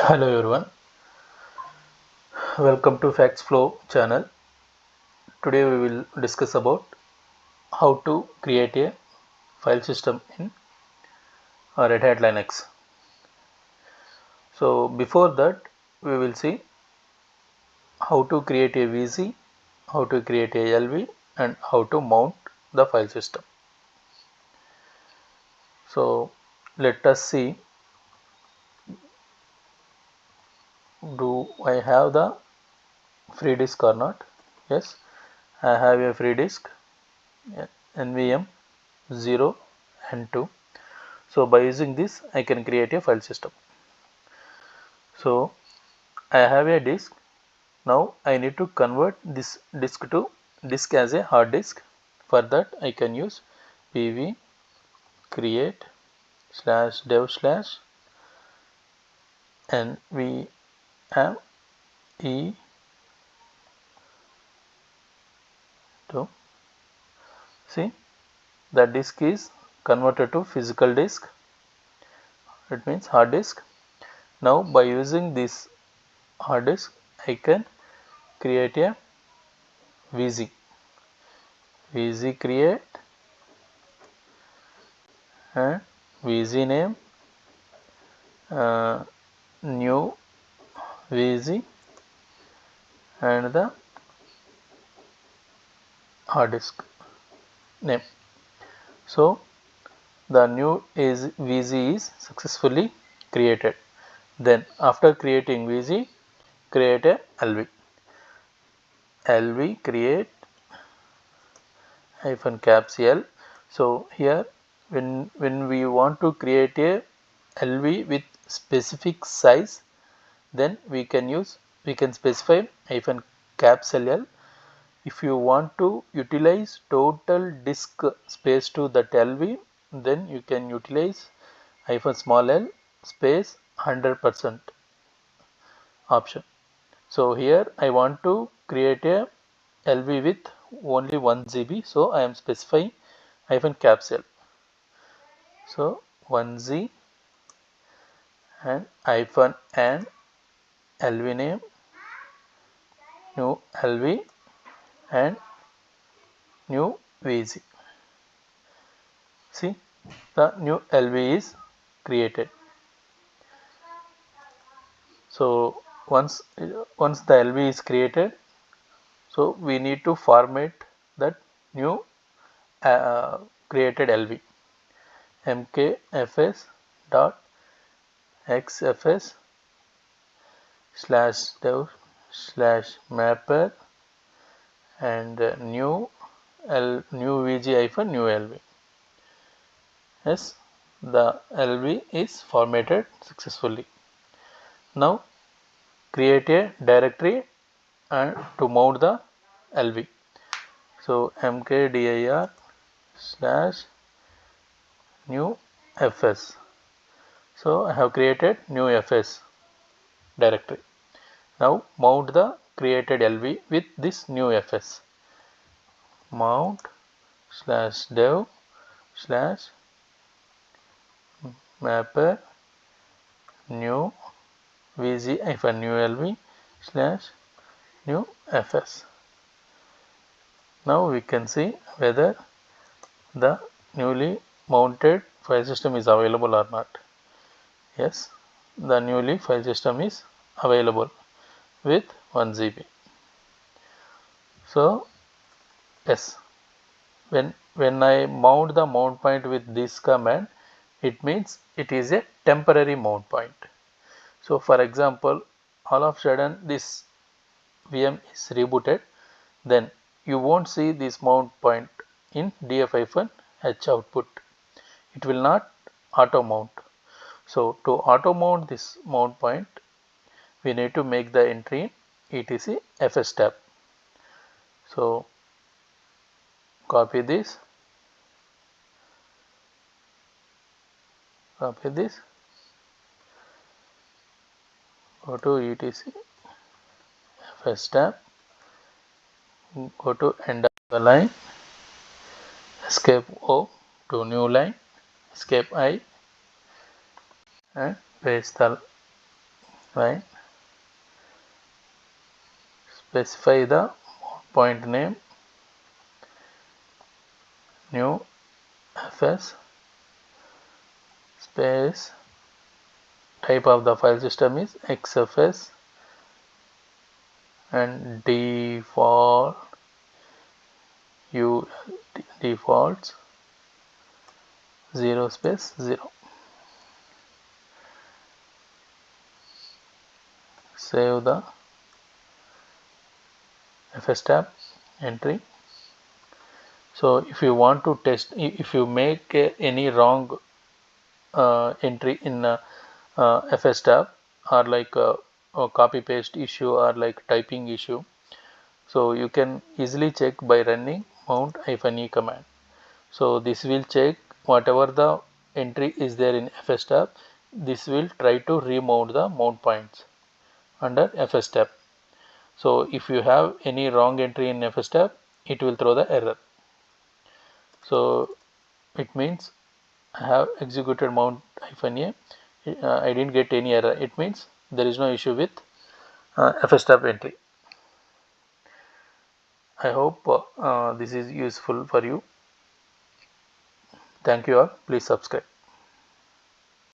Hello everyone, welcome to Facts Flow channel. Today we will discuss about how to create a file system in Red Hat Linux. So before that we will see how to create a VZ, how to create a LV and how to mount the file system. So let us see, do I have the free disk or not? Yes, I have a free disk NVM 0 and 2. So by using this I can create a file system. So I have a disk. Now I need to convert this disk to disk as a hard disk. For that I can use pv create /dev /nvm e to see the disk is converted to physical disk. It means hard disk. Now by using this hard disk I can create a VZ. VZ create and VZ name new VZ and the hard disk name. So the new VZ is successfully created. Then after creating VZ, create a LV. LV create -caps L. So here when we want to create a LV with specific size, then we can specify -caps L. If you want to utilize total disk space to that LV, then you can utilize -small l space 100% option. So here I want to create a LV with only 1 GB, so I am specifying -caps L. So 1Z and -and LV name new LV and new VZ. See, the new LV is created. So once the LV is created, so we need to format that new created LV. mkfs dot xfs /dev /mapper and new vg new LV. Yes, the LV is formatted successfully. Now create a directory and to mount the LV. So mkdir /new fs. So I have created new fs directory. Now mount the created LV with this new fs. Mount /dev /mapper new vg new LV /new fs. Now we can see whether the newly mounted file system is available or not. Yes, the newly file system is available with 1 GB. So yes, when I mount the mount point with this command, it means it is a temporary mount point. So for example, all of a sudden this VM is rebooted, then you won't see this mount point in df-h output. It will not auto mount. So to auto mount this mount point, we need to make the entry in etc fs tab. So copy this, go to etc fs tab, go to end of the line, escape O to new line, escape I and paste the right, specify the point name, new fs space, type of the file system is xfs, and defaults 0 space 0. Save the fs tab entry. So if you want to test, if you make any wrong entry in fs tab, or like a copy paste issue or like typing issue, so you can easily check by running mount-e command. So this will check whatever the entry is there in fs tab. This will try to remount the mount points under fs tab. So if you have any wrong entry in fs tab, it will throw the error. So it means I have executed mount-a, I didn't get any error. It means there is no issue with fs tab entry. I hope this is useful for you. Thank you all. Please subscribe.